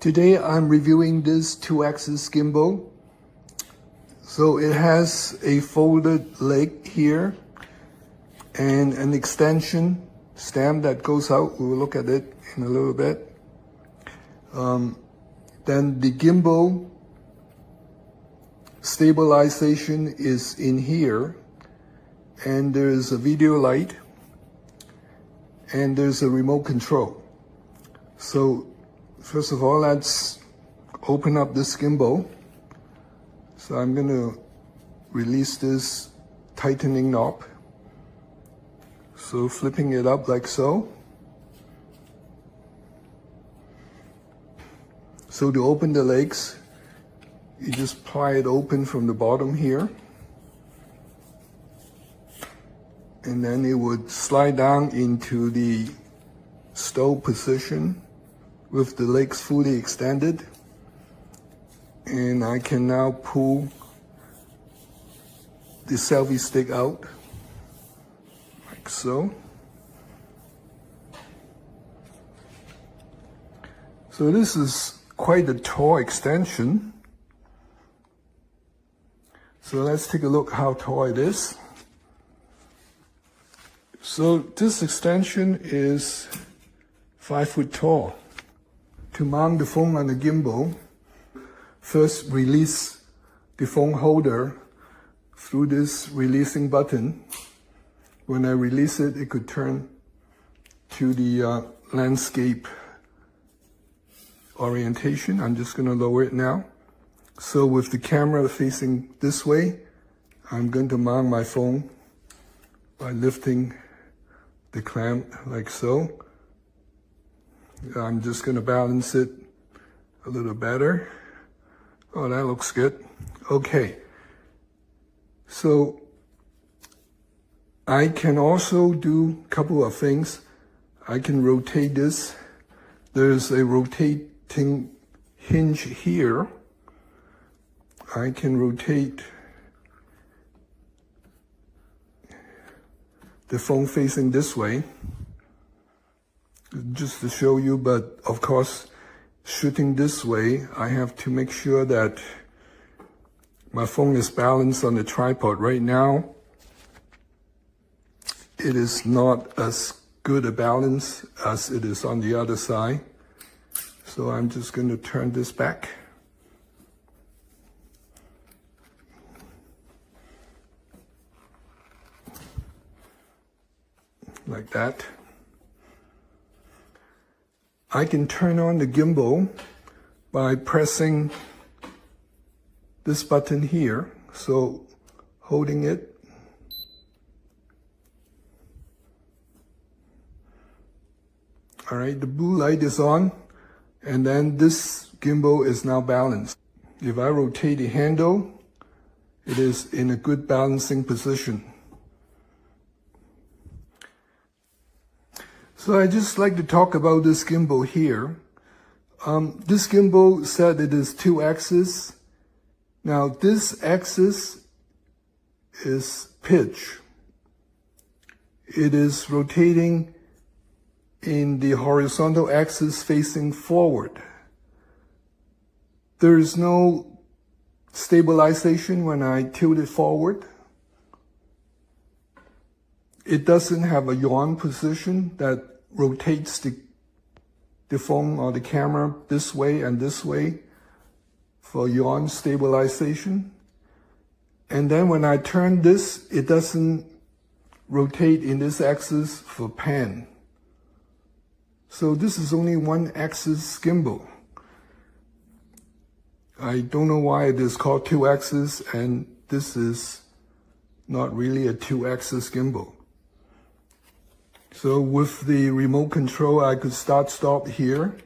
Today I'm reviewing this 2-axis gimbal. So it has a folded leg here and an extension stem that goes out. We'll look at it in a little bit. Then the gimbal stabilization is in here, and there's a video light and there's a remote control. So first of all, let's open up this gimbal. So I'm going to release this tightening knob. So flipping it up like so. So to open the legs, you just pry it open from the bottom here. And then it would slide down into the stow position with the legs fully extended. And I can now pull the selfie stick out, like so. So this is quite a tall extension. So let's take a look how tall it is. So this extension is 5 foot tall. To mount the phone on the gimbal, first release the phone holder through this releasing button. When I release it, it could turn to the landscape orientation. I'm just going to lower it now. So with the camera facing this way, I'm going to mount my phone by lifting the clamp like so. I'm just going to balance it a little better. Oh, that looks good. Okay. So I can also do a couple of things. I can rotate this. There's a rotating hinge here. I can rotate the phone facing this way, just to show you, but of course, shooting this way, I have to make sure that my phone is balanced on the tripod. Right now, it is not as good a balance as it is on the other side. So I'm just going to turn this back. Like that. I can turn on the gimbal by pressing this button here. So holding it. All right, the blue light is on, and then this gimbal is now balanced. If I rotate the handle, it is in a good balancing position. So I just like to talk about this gimbal here. This gimbal said it is 2-axis. Now this axis is pitch. It is rotating in the horizontal axis facing forward. There is no stabilization when I tilt it forward. It doesn't have a yaw position that rotates the phone or the camera this way and this way for yaw stabilization. And then when I turn this, it doesn't rotate in this axis for pan. So this is only 1-axis gimbal. I don't know why it is called 2-axis, and this is not really a 2-axis gimbal. So with the remote control, I could start-stop here.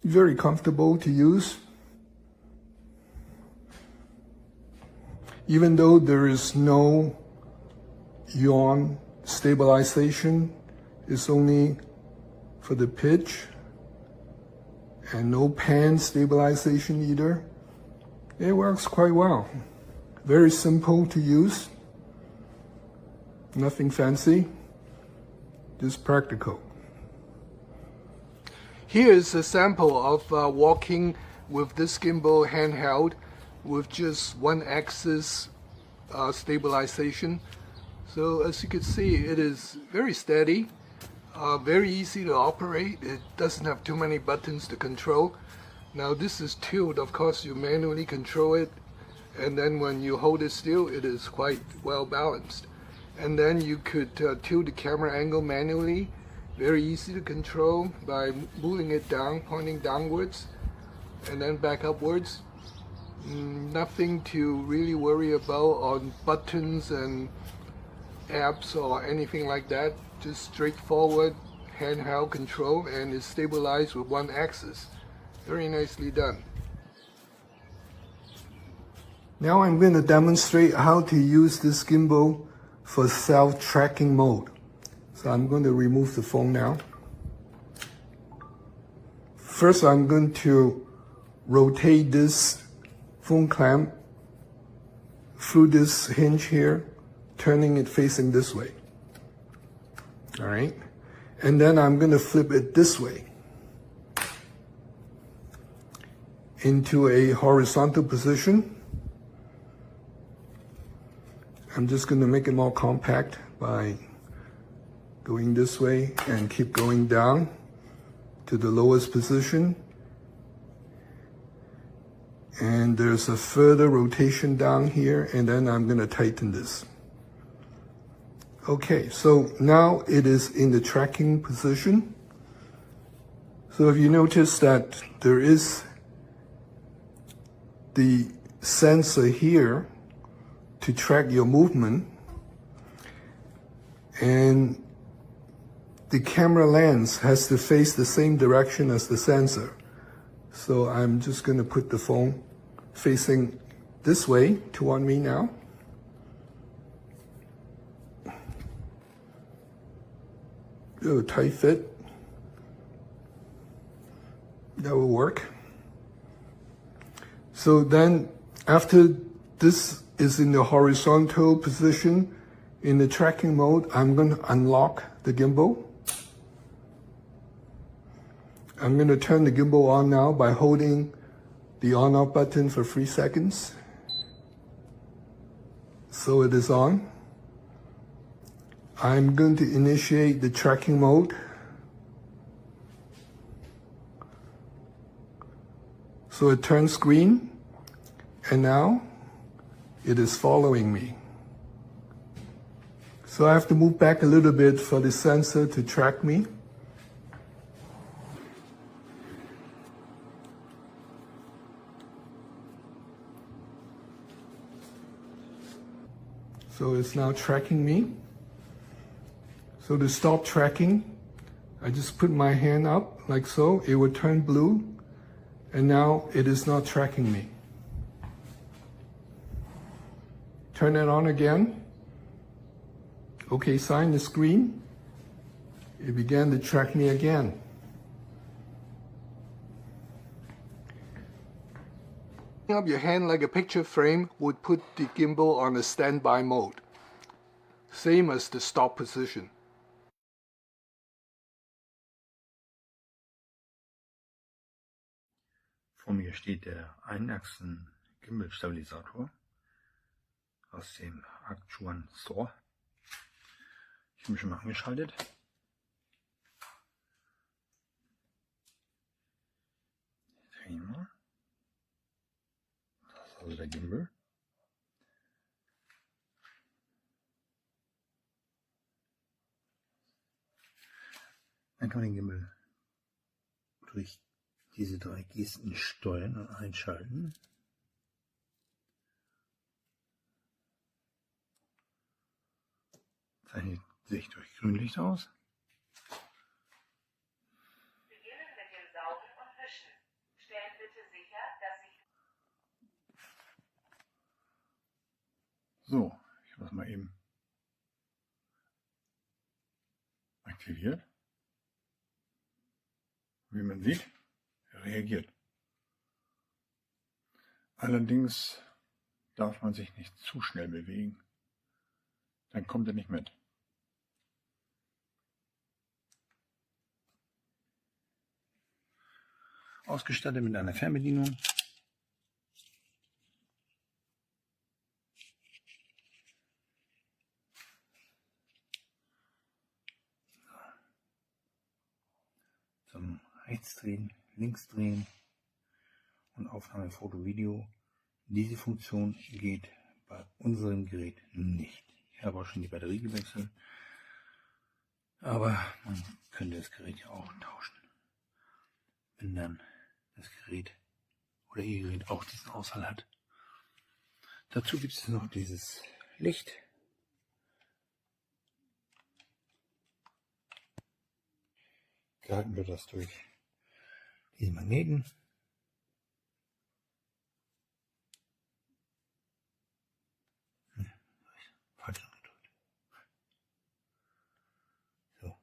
Very comfortable to use. Even though there is no yaw stabilization, it's only for the pitch, and no pan stabilization either. It works quite well. Very simple to use. Nothing fancy, just practical. Here is a sample of walking with this gimbal handheld with just one axis stabilization. So as you can see, it is very steady, very easy to operate. It doesn't have too many buttons to control. Now this is tilt, of course you manually control it, and then when you hold it still, it is quite well balanced. And then you could tilt the camera angle manually, very easy to control by moving it down, pointing downwards, and then back upwards. Nothing to really worry about on buttons and apps or anything like that. Just straightforward handheld control, and it's stabilized with one axis. Very nicely done. Now I'm going to demonstrate how to use this gimbal for self-tracking mode. So I'm going to remove the phone now. First I'm going to rotate this phone clamp through this hinge here, turning it facing this way. Alright, and then I'm going to flip it this way into a horizontal position. I'm just going to make it more compact by going this way and keep going down to the lowest position. And there's a further rotation down here, and then I'm going to tighten this. Okay, so now it is in the tracking position. So if you notice that there is the sensor here to track your movement, and the camera lens has to face the same direction as the sensor. So I'm just going to put the phone facing this way toward me now. Do a tight fit. That will work. So then after this is in the horizontal position in the tracking mode, I'm going to unlock the gimbal. I'm going to turn the gimbal on now by holding the on-off button for 3 seconds. So it is on. I'm going to initiate the tracking mode. So it turns green, and now it is following me. So I have to move back a little bit for the sensor to track me. So it's now tracking me. So to stop tracking, I just put my hand up like so. It would turn blue, and now it is not tracking me. Turn it on again. OK sign is green. It began to track me again. Up your hand like a picture frame would put the gimbal on a standby mode, same as the stop position. Vor mir steht der Einachsen-Gimbal-Stabilisator aus dem AOCHUAN Store. Ich habe ihn schon mal angeschaltet. Mal. Das ist also der Gimbal. Dann kann man den Gimbal durch diese 3 Gesten steuern und einschalten. Zeichnet sich durch Grünlicht aus. Beginnen mit dem Saugen und Wischen. Stellen bitte sicher, dass sich... So, ich habe das mal eben aktiviert. Wie man sieht, er reagiert. Allerdings darf man sich nicht zu schnell bewegen. Dann kommt er nicht mit. Ausgestattet mit einer Fernbedienung. Zum Rechts drehen, links drehen und Aufnahme Foto, Video. Diese Funktion geht bei unserem Gerät nicht. Ich habe auch schon die Batterie gewechselt, aber man könnte das Gerät ja auch tauschen, wenn dann das Gerät oder Ihr Gerät auch diesen Ausfall hat. Dazu gibt es noch dieses Licht. Gehalten wird das durch diesen Magneten. Falsch angedrückt. So.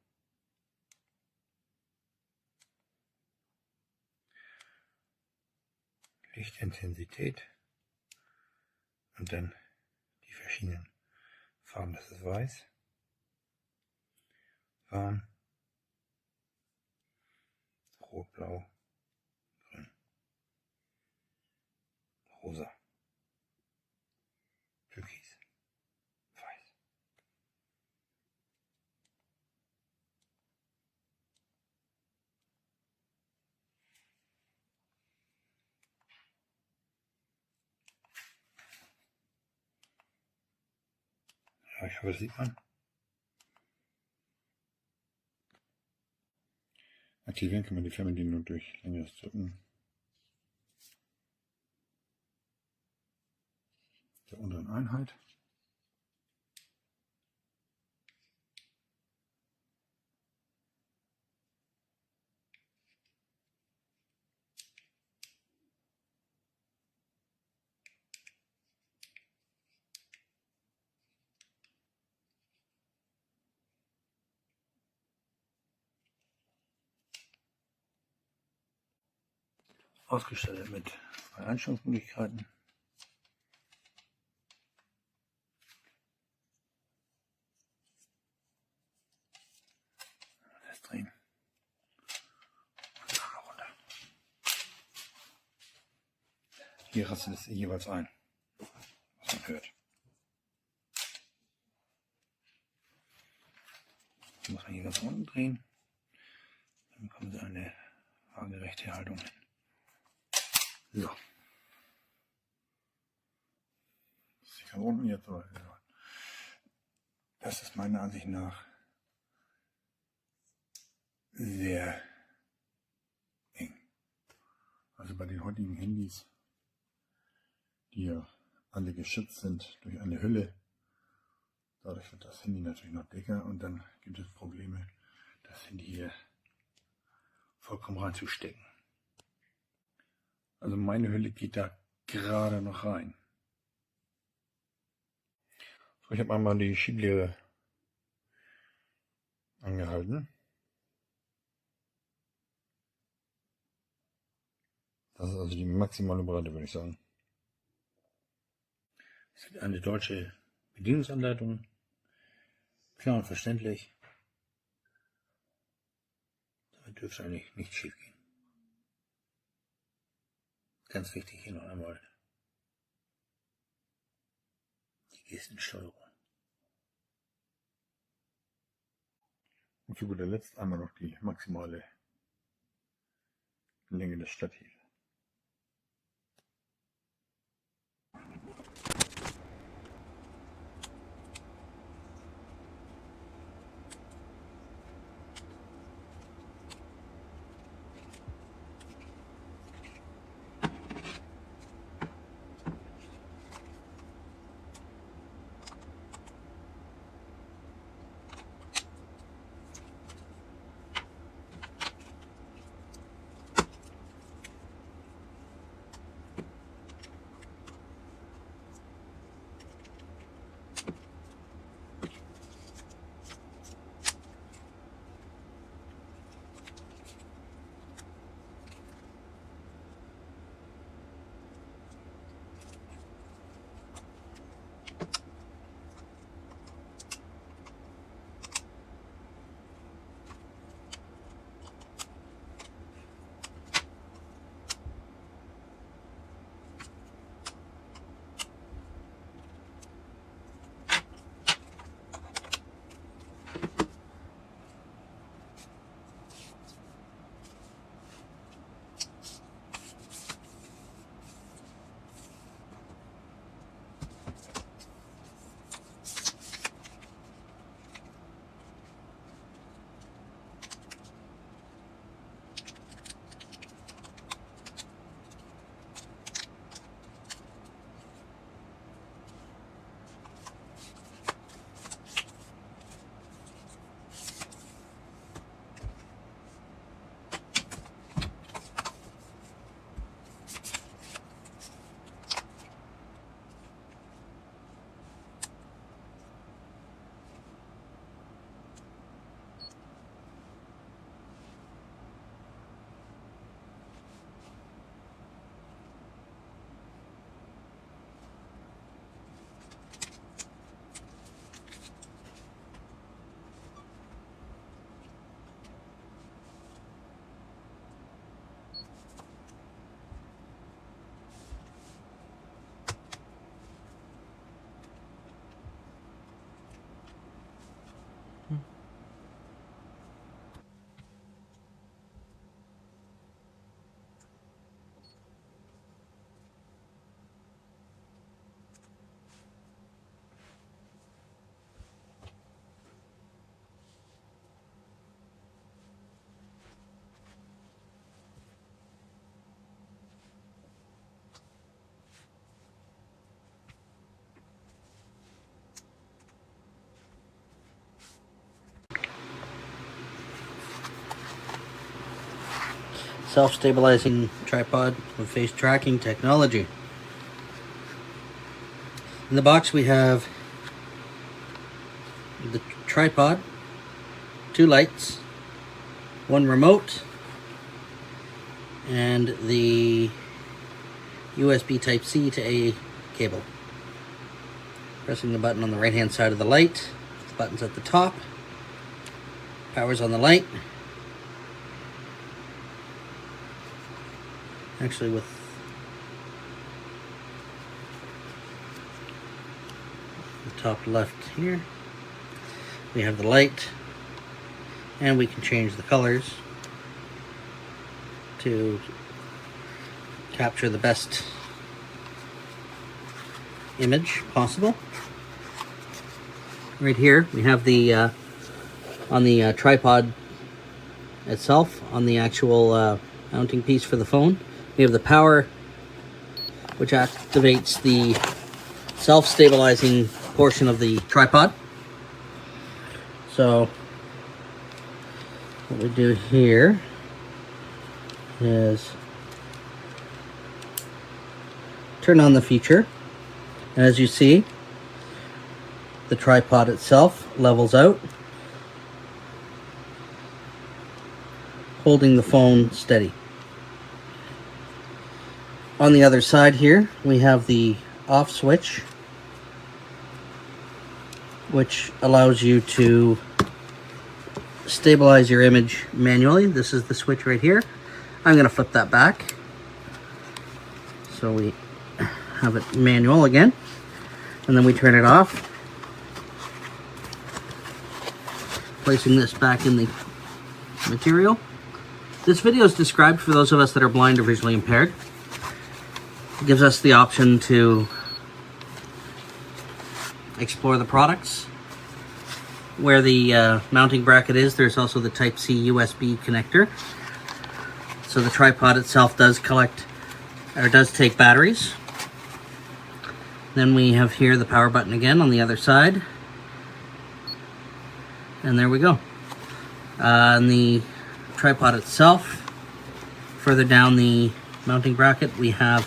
Lichtintensität und dann die verschiedenen Farben. Das ist weiß, warm, rot, blau, grün, rosa, türkis, weiß. Ja, ich hoffe, das sieht man. Aktivieren kann man die Fernbedienung durch längeres Drücken der unteren Einheit. Ausgestattet mit 2 Einstellungsmöglichkeiten. Das drehen. Und dann runter. Hier rastet es jeweils ein, was man hört. Dann muss man hier ganz unten drehen. Dann bekommen Sie eine waagerechte Haltung hin. So. Ich kann unten jetzt, das ist meiner Ansicht nach sehr eng. Also bei den heutigen Handys, die ja alle geschützt sind durch eine Hülle, dadurch wird das Handy natürlich noch dicker und dann gibt es Probleme, das Handy hier vollkommen reinzustecken. Also meine Hülle geht da gerade noch rein. So, ich habe einmal die Schieblehre angehalten. Das ist also die maximale Breite, würde ich sagen. Es gibt eine deutsche Bedienungsanleitung. Klar und verständlich. Damit dürfte eigentlich nichts schief gehen. Ganz wichtig hier noch einmal die Gestensteuerung. Und zu guter Letzt einmal noch die maximale Länge des Stativs. self-stabilizing tripod with face tracking technology. In the box we have the tripod, 2 lights, 1 remote, and the USB Type-C to A cable. Pressing the button on the right hand side of the light, the button's at the top, power's on the light. Actually with the top left here, we have the light, and we can change the colors to capture the best image possible. Right here we have the on the tripod itself, on the actual mounting piece for the phone, we have the power, which activates the self-stabilizing portion of the tripod. So what we do here is turn on the feature, and as you see, the tripod itself levels out, holding the phone steady. On the other side here, we have the off switch, which allows you to stabilize your image manually. This is the switch right here. I'm going to flip that back so we have it manual again, and then we turn it off, placing this back in the material. This video is described for those of us that are blind or visually impaired. It gives us the option to explore the products. Where the mounting bracket is, there's also the Type-C USB connector. So the tripod itself does take batteries. Then we have here the power button again on the other side. And there we go. On the tripod itself, further down the mounting bracket, we have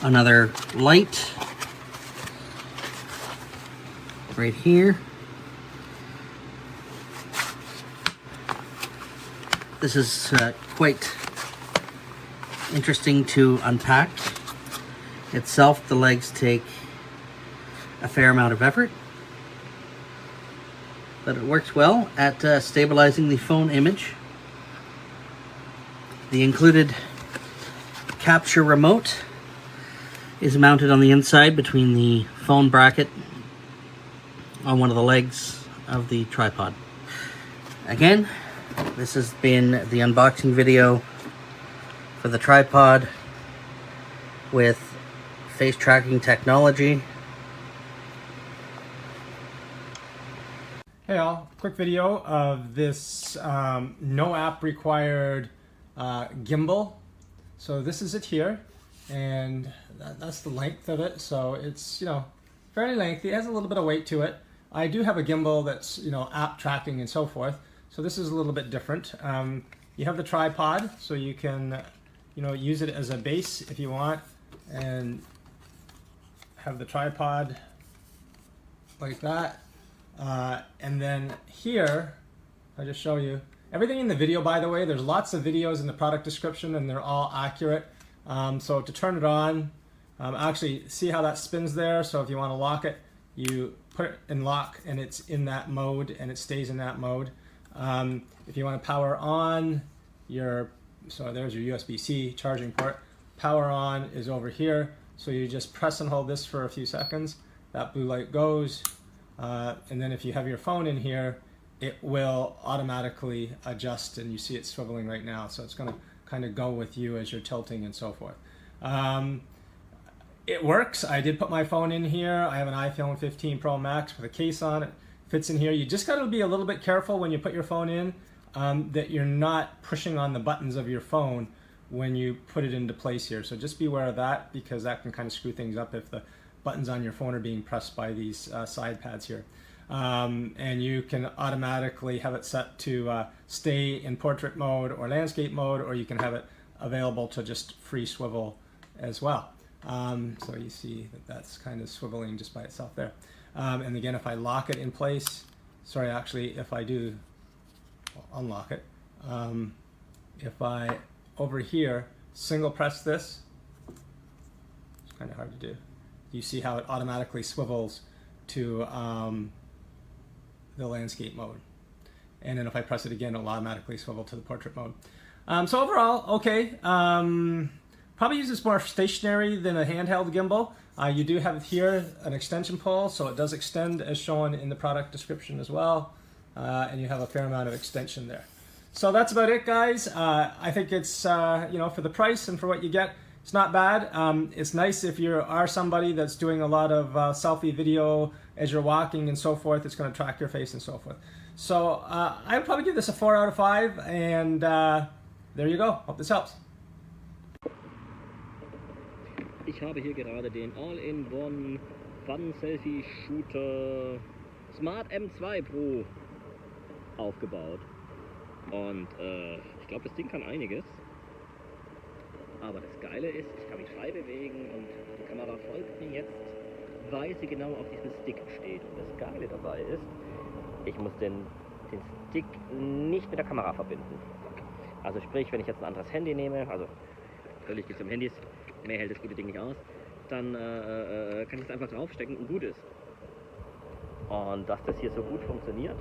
another light right here. This is quite interesting to unpack. Itself, the legs take a fair amount of effort, but it works well at stabilizing the phone image. The included capture remote is mounted on the inside between the phone bracket on one of the legs of the tripod. Again, this has been the unboxing video for the tripod with face tracking technology. Hey all, quick video of this no app required gimbal. So this is it here, and that's the length of it. So it's, fairly lengthy. It has a little bit of weight to it. I do have a gimbal that's, app tracking and so forth. So this is a little bit different. You have the tripod, so you can, use it as a base if you want, and have the tripod like that. And then here, I'll just show you. Everything in the video, by the way, there's lots of videos in the product description and they're all accurate. So to turn it on, actually see how that spins there. So if you want to lock it, you put it in lock and it's in that mode and it stays in that mode. If you want to power on so there's your USB-C charging port. Power on is over here. So you just press and hold this for a few seconds. That blue light goes. And then if you have your phone in here, it will automatically adjust, and you see it swiveling right now. So it's going to kind of go with you as you're tilting and so forth. It works. I did put my phone in here. I have an iPhone 15 Pro Max with a case on it. Fits in here. You just got to be a little bit careful when you put your phone in, that you're not pushing on the buttons of your phone when you put it into place here. So just be aware of that, because that can kind of screw things up if the buttons on your phone are being pressed by these side pads here. and you can automatically have it set to stay in portrait mode or landscape mode, or you can have it available to just free swivel as well. So you see that that's kind of swiveling just by itself there. And again, if I lock it in place, sorry, actually, if I do unlock it, if I over here single press this, it's kind of hard to do. You see how it automatically swivels to the landscape mode. And then if I press it again, it'll automatically swivel to the portrait mode. So overall, okay. Probably use this more stationary than a handheld gimbal. You do have here an extension pole, so it does extend as shown in the product description as well. And you have a fair amount of extension there. So that's about it, guys. I think it's, you know, for the price and for what you get, it's not bad. It's nice if you are somebody that's doing a lot of selfie video as you're walking and so forth. It's going to track your face and so forth. So I would probably give this a 4 out of 5. And there you go. Hope this helps. Ich habe hier gerade den All-in-One Fun-Selfie-Shooter Smart M2 Pro aufgebaut. Und ich glaube, das Ding kann einiges. Aber das Geile ist, ich kann mich frei bewegen und die Kamera folgt mir jetzt, weil sie genau auf diesem Stick steht. Und das Geile dabei ist, ich muss den Stick nicht mit der Kamera verbinden. Also sprich, wenn ich jetzt ein anderes Handy nehme, also völlig gibt es um Handys, mehr hält das gute Ding nicht aus, dann kann ich es einfach draufstecken und gut ist. Und dass das hier so gut funktioniert,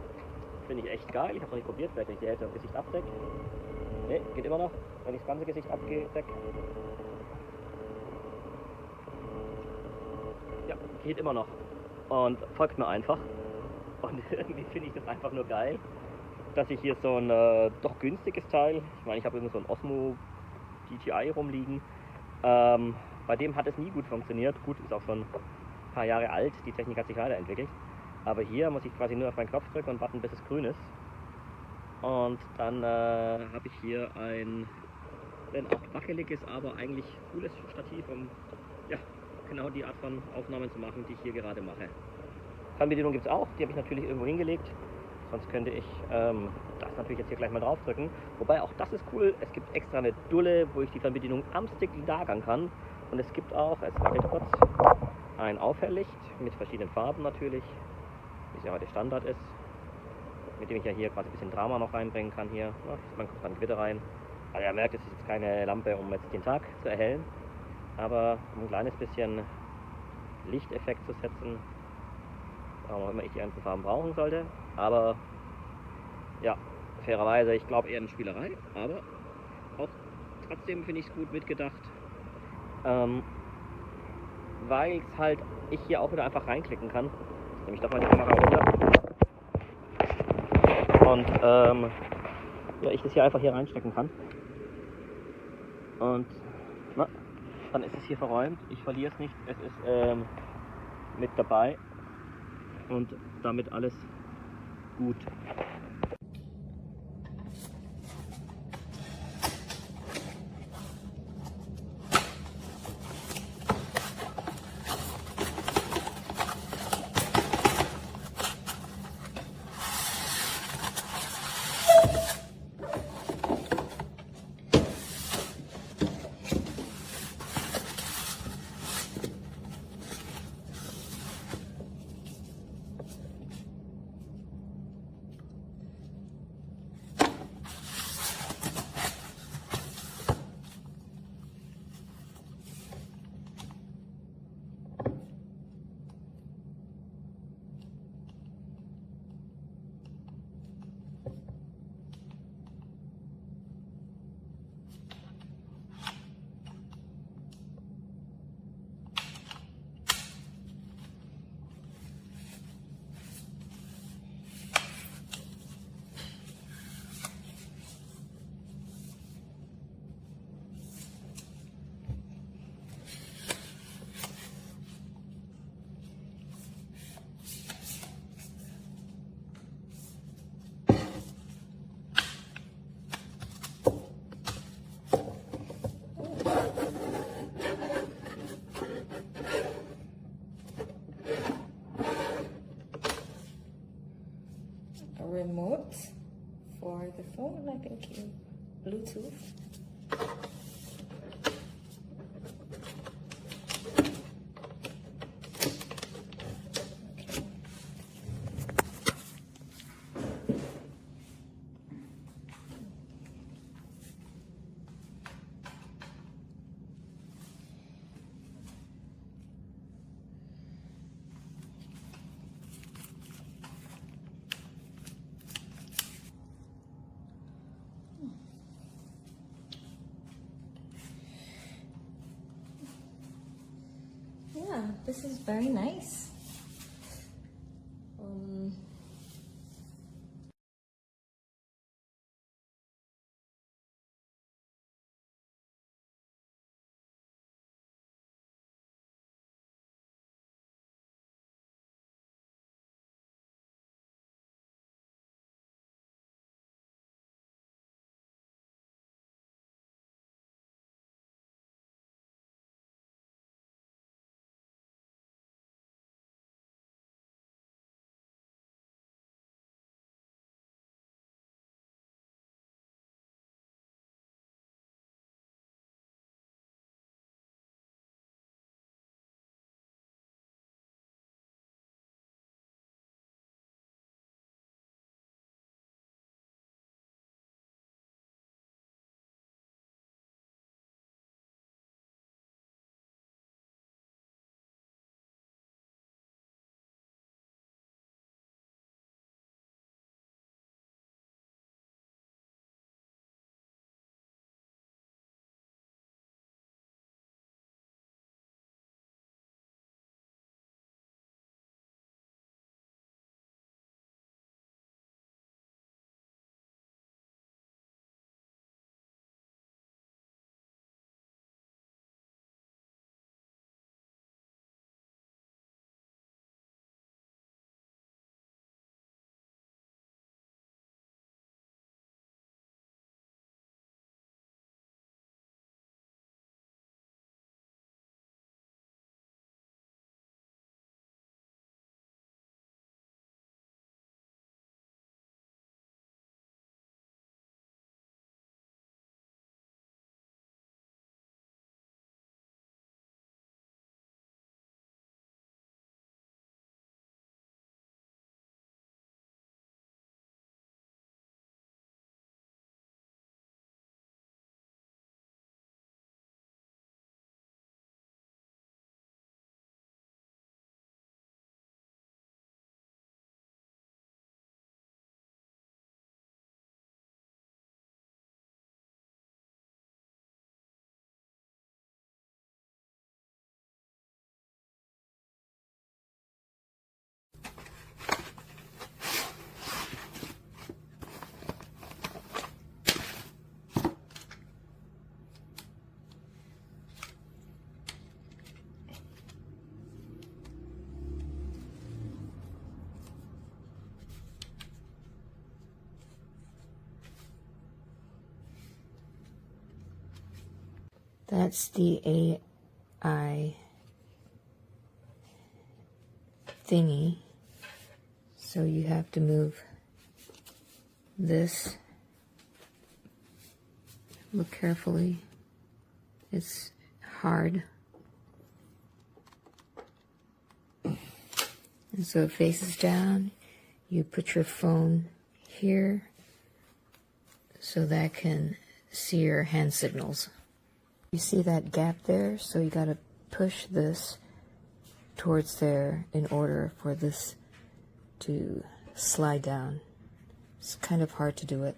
finde ich echt geil. Ich habe es noch nicht probiert, vielleicht wenn ich die Hälfte am Gesicht abdecke. Ne, geht immer noch, wenn ich das ganze Gesicht abdecke. Ja, geht immer noch. Und folgt mir einfach. Und irgendwie finde ich das einfach nur geil, dass ich hier so ein doch günstiges Teil, ich meine, ich habe irgendwo so ein Osmo DJI rumliegen. Bei dem hat es nie gut funktioniert. Gut, ist auch schon ein paar Jahre alt, die Technik hat sich weiterentwickelt. Aber hier muss ich quasi nur auf meinen Knopf drücken und warten, bis es grün ist. Und dann habe ich hier ein, wenn auch wackeliges, aber eigentlich cooles Stativ, um ja, genau die Art von Aufnahmen zu machen, die ich hier gerade mache. Fernbedienung gibt es auch, die habe ich natürlich irgendwo hingelegt. Sonst könnte ich das natürlich jetzt hier gleich mal draufdrücken. Wobei auch das ist cool, es gibt extra eine Dulle, wo ich die Fernbedienung am Stick lagern kann. Und es gibt auch, es wackelt kurz, ein Aufhelllicht mit verschiedenen Farben natürlich, wie es ja heute Standard ist. Mit dem ich ja hier quasi ein bisschen Drama noch reinbringen kann hier. Ja, man kommt dann Gewitter rein. Also ihr merkt, es ist jetzt keine Lampe, um jetzt den Tag zu erhellen. Aber um ein kleines bisschen Lichteffekt zu setzen, warum auch immer ich die einzelnen Farben brauchen sollte. Aber ja, fairerweise, ich glaube eher eine Spielerei. Aber auch trotzdem finde ich es gut mitgedacht. Weil halt ich hier auch wieder einfach reinklicken kann. Nämlich doch mal die Kamera runter. Und ja, ich das hier einfach hier reinstecken kann. Und na, dann ist es hier verräumt. Ich verliere es nicht. Es ist mit dabei. Und damit alles gut. remote for the phone, I think in Bluetooth. Yeah, this is very nice. That's the AI thingy. So you have to move this. Look carefully. It's hard. And so it faces down. You put your phone here so that can see your hand signals. You see that gap there? So you gotta push this towards there in order for this to slide down. It's kind of hard to do it.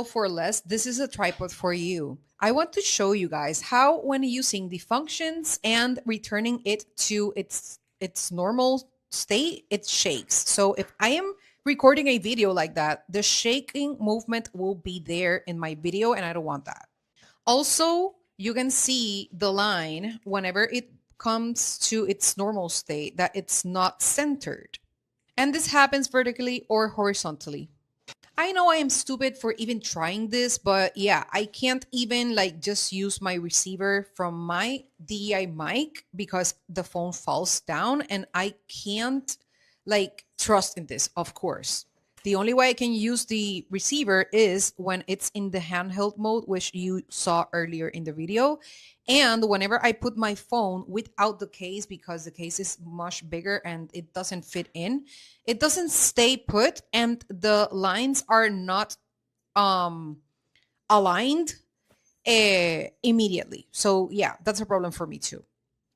For less, this is a tripod for you. I want to show you guys how, when using the functions and returning it to its normal state, it shakes. So if I am recording a video like that, the shaking movement will be there in my video, and I don't want that. Also, you can see the line whenever it comes to its normal state, that it's not centered. And this happens vertically or horizontally. I know I am stupid for even trying this, but yeah, I can't even like just use my receiver from my DEI mic because the phone falls down, and I can't like trust in this, of course. The only way I can use the receiver is when it's in the handheld mode, which you saw earlier in the video. And whenever I put my phone without the case, because the case is much bigger and it doesn't fit in, it doesn't stay put, and the lines are not aligned immediately. So yeah, that's a problem for me too.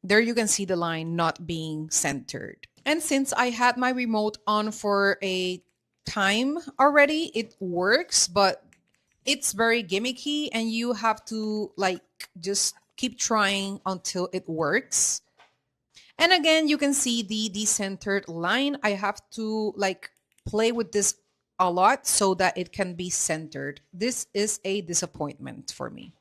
There you can see the line not being centered. And since I had my remote on for a time already, it works, but it's very gimmicky and you have to like just keep trying until it works. And again, you can see the decentered line. I have to like play with this a lot so that it can be centered. This is a disappointment for me.